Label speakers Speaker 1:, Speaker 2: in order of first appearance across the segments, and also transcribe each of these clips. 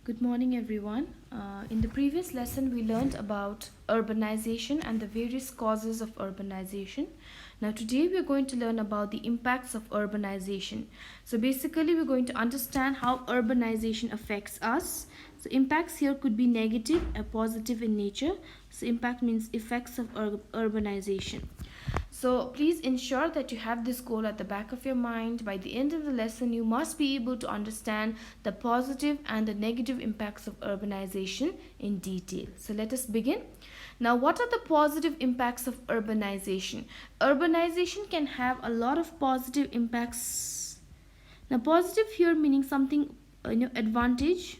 Speaker 1: Good morning, everyone. In the previous lesson, we learned about urbanization and the various causes of urbanization. Now, today we are going to learn about the impacts of urbanization. So, basically, we're going to understand how urbanization affects us. So, impacts here could be negative or positive in nature. So, impact means effects of urbanization. So please ensure that you have this goal at the back of your mind. By the end of the lesson, you must be able to understand the positive and the negative impacts of urbanization in detail. So let us begin. Now, what are the positive impacts of urbanization? Urbanization can have a lot of positive impacts. Now, positive here meaning something, advantage.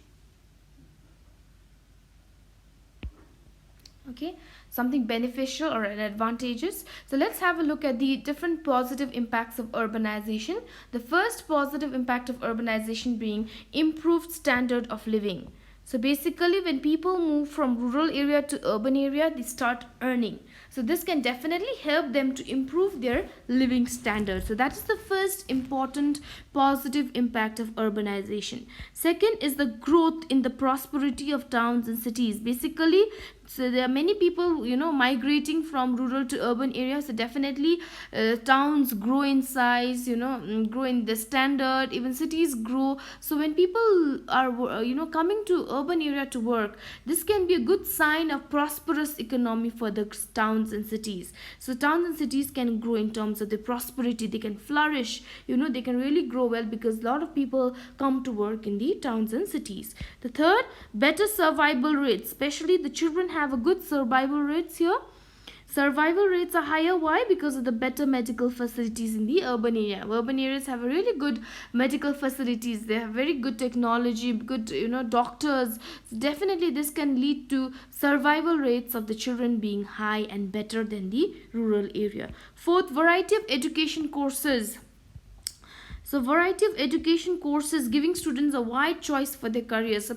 Speaker 1: Okay, something beneficial or an advantageous. So let's have a look at the different positive impacts of urbanization. The first positive impact of urbanization being improved standard of living. So basically, when people move from rural area to urban area, they start earning. So this can definitely help them to improve their living standards. So that is the first important positive impact of urbanization. Second is the growth in the prosperity of towns and cities. Basically, so there are many people migrating from rural to urban areas. So definitely towns grow in size, grow in the standard, even cities grow. So when people are coming to urban area to work, this can be a good sign of prosperous economy for the towns and cities. So towns and cities can grow in terms of the prosperity, they can flourish, they can really grow well because a lot of people come to work in the towns and cities. The third, better survival rates, especially the children have a good survival rates here. Survival rates are higher. Why? Because of the better medical facilities in the urban area. Urban areas have a really good medical facilities. They have very good technology, good doctors. So definitely this can lead to survival rates of the children being high and better than the rural area. Fourth, variety of education courses. So variety of education courses giving students a wide choice for their career. So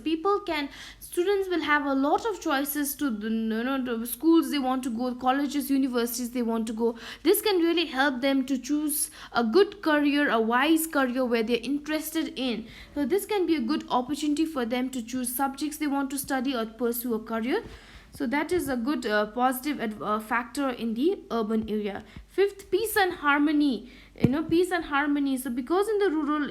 Speaker 1: students will have a lot of choices to to schools they want to go, colleges, universities they want to go. This can really help them to choose a good career, a wise career where they're interested in. So this can be a good opportunity for them to choose subjects they want to study or pursue a career. So that is a good positive factor in the urban area. Fifth, peace and harmony. Peace and harmony. So because in the rural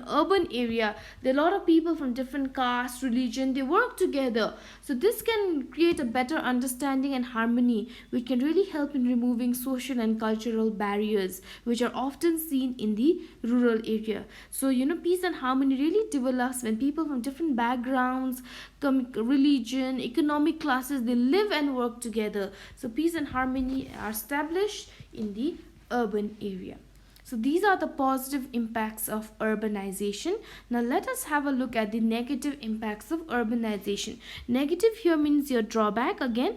Speaker 1: urban area, there are a lot of people from different castes, religion, they work together. So this can create a better understanding and harmony, which can really help in removing social and cultural barriers which are often seen in the rural area. So peace and harmony really develops when people from different backgrounds, religion, economic classes, they live and work together. So peace and harmony are established in the urban area. So these are the positive impacts of urbanization. Now let us have a look at the negative impacts of urbanization. Negative here means your drawback again.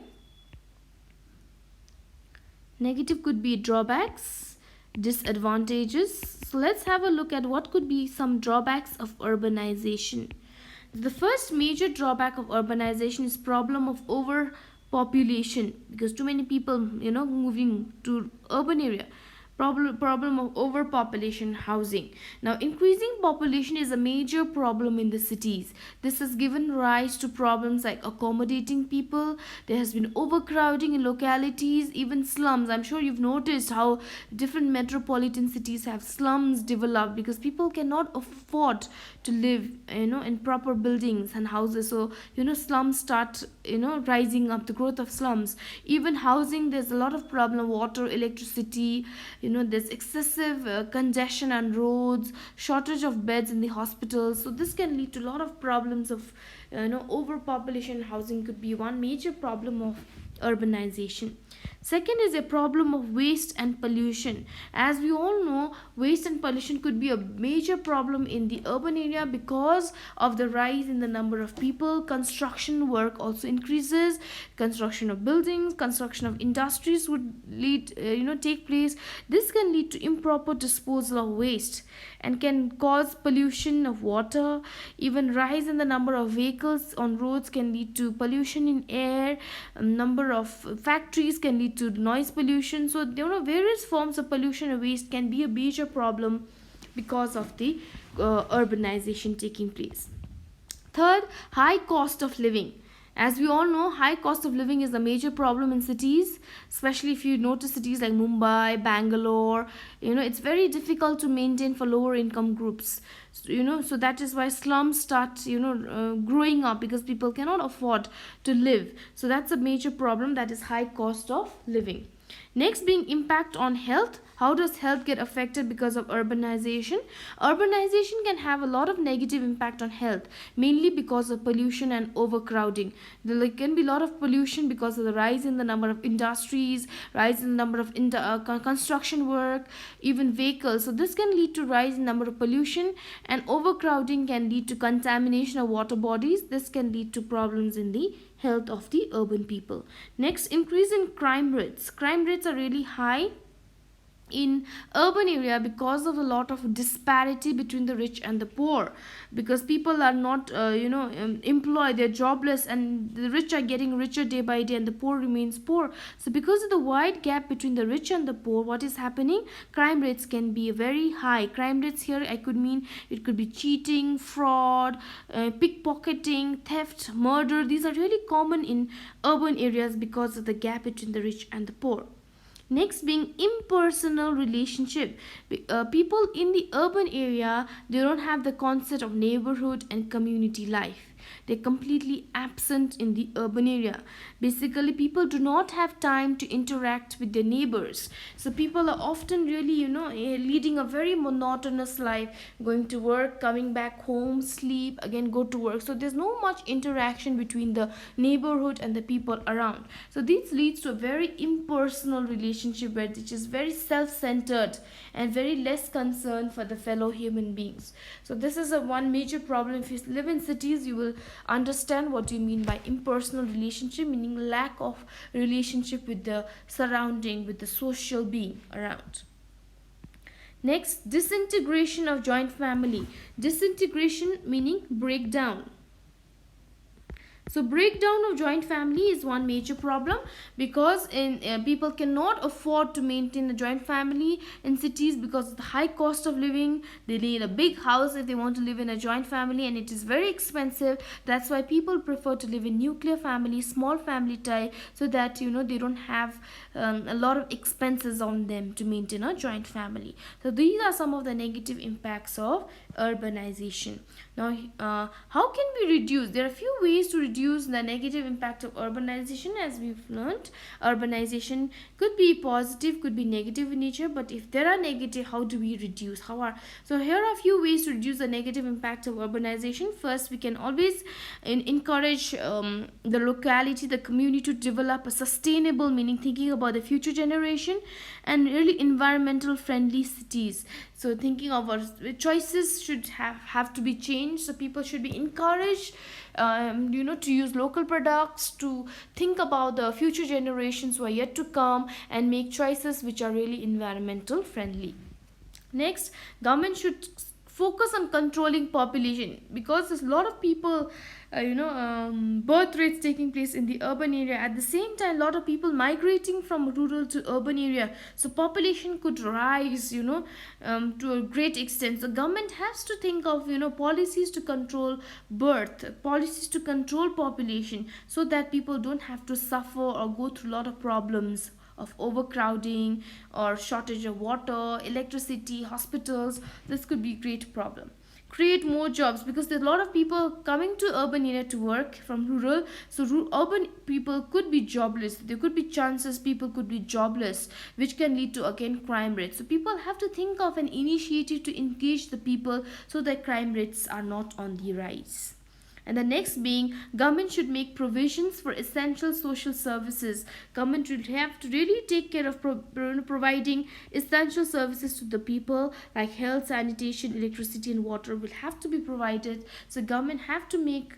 Speaker 1: Negative could be drawbacks, disadvantages. So let's have a look at what could be some drawbacks of urbanization. The first major drawback of urbanization is problem of overpopulation, because too many people moving to urban area. Problem of overpopulation housing. Now increasing population is a major problem in the cities. This has given rise to problems like accommodating people. There has been overcrowding in localities, even slums. I'm sure you've noticed how different metropolitan cities have slums developed because people cannot afford to live in proper buildings and houses. So slums start rising up, the growth of slums. Even housing, there's a lot of problem, water, electricity, there's excessive congestion on roads, shortage of beds in the hospitals. So this can lead to a lot of problems of overpopulation. Housing could be one major problem of urbanization. Second is a problem of waste and pollution. As we all know, waste and pollution could be a major problem in the urban area because of the rise in the number of people. Construction work also increases. Construction of buildings, construction of industries would lead take place. This can lead to improper disposal of waste and can cause pollution of water. Even rise in the number of vehicles on roads can lead to pollution in air. Number of factories can lead to noise pollution. So various forms of pollution and waste can be a major problem because of the urbanization taking place. Third, high cost of living. As we all know, high cost of living is a major problem in cities, especially if you notice cities like Mumbai, Bangalore. It's very difficult to maintain for lower income groups. So that is why slums start, growing up, because people cannot afford to live. So that's a major problem, that is high cost of living. Next being impact on health. How does health get affected because of urbanization? Urbanization can have a lot of negative impact on health, mainly because of pollution and overcrowding. There can be a lot of pollution because of the rise in the number of industries, rise in the number of construction work, even vehicles. So this can lead to rise in number of pollution, and overcrowding can lead to contamination of water bodies. This can lead to problems in the health of the urban people. Next, increase in crime rates. Crime rates are really high in urban area because of a lot of disparity between the rich and the poor, because people are not employed, they're jobless, and the rich are getting richer day by day and the poor remains poor. So because of the wide gap between the rich and the poor, what is happening? Crime rates can be very high. Crime rates here, I could mean it could be cheating, fraud, pickpocketing, theft, murder. These are really common in urban areas because of the gap between the rich and the poor. Next being impersonal relationship. People in the urban area, they don't have the concept of neighborhood and community life. They're completely absent in the urban area. Basically, people do not have time to interact with their neighbors. So people are often really, leading a very monotonous life, going to work, coming back home, sleep, again go to work. So there's no much interaction between the neighborhood and the people around. So this leads to a very impersonal relationship, which is very self-centered and very less concern for the fellow human beings. So this is a one major problem. If you live in cities, you will understand what you mean by impersonal relationship, meaning lack of relationship with the surrounding, with the social being around. Next, disintegration of joint family. Disintegration meaning breakdown. So breakdown of joint family is one major problem, because people cannot afford to maintain a joint family in cities because of the high cost of living. They need a big house if they want to live in a joint family, and it is very expensive. That's why people prefer to live in nuclear family, small family type, so that they don't have a lot of expenses on them to maintain a joint family. So these are some of the negative impacts of urbanization. Now, how can we reduce? There are a few ways to reduce the negative impact of urbanization. As we've learned, urbanization could be positive, could be negative in nature, but if there are negative, how do we reduce? So here are a few ways to reduce the negative impact of urbanization. First, we can always encourage the locality, the community to develop a sustainable, meaning thinking about the future generation, and really environmental friendly cities. So thinking of our choices should have to be changed. So people should be encouraged to use local products, to think about the future generations who are yet to come, and make choices which are really environmental friendly. Next, government should focus on controlling population, because there's a lot of people birth rates taking place in the urban area. At the same time, a lot of people migrating from rural to urban area, so population could rise to a great extent. So government has to think of policies to control birth, policies to control population, so that people don't have to suffer or go through a lot of problems of overcrowding or shortage of water, electricity, hospitals. This could be a great problem. Create more jobs, because there's a lot of people coming to urban area to work from rural. So urban people could be jobless. There could be chances people could be jobless, which can lead to again crime rates. So people have to think of an initiative to engage the people, so that crime rates are not on the rise. And the next being, government should make provisions for essential social services. Government should have to really take care of providing essential services to the people, like health, sanitation, electricity, and water will have to be provided. So government have to make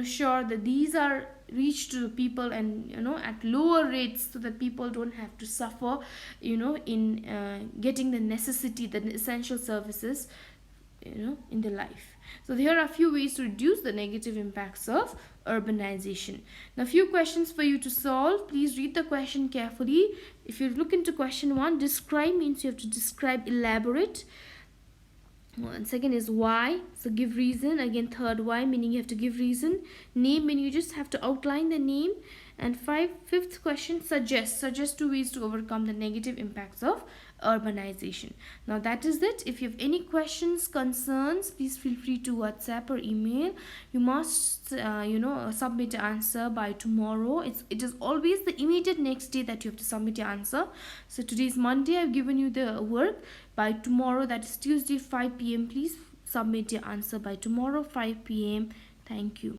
Speaker 1: sure that these are reached to the people, and at lower rates, so that people don't have to suffer in getting the necessity, the essential services in their life. So here are a few ways to reduce the negative impacts of urbanization. Now, a few questions for you to solve. Please read the question carefully. If you look into question 1, describe means you have to describe, elaborate. And second is why, so give reason. Again, third why, meaning you have to give reason. Name, meaning you just have to outline the name. And fifth question, suggest two ways to overcome the negative impacts of urbanization. Now that is it. If you have any questions, concerns, please feel free to WhatsApp or email. You must submit the answer by tomorrow. It is always the immediate next day that you have to submit your answer. So today is Monday, I've given you the work. By tomorrow, that is Tuesday 5 p.m., please submit your answer by tomorrow 5 p.m. Thank you.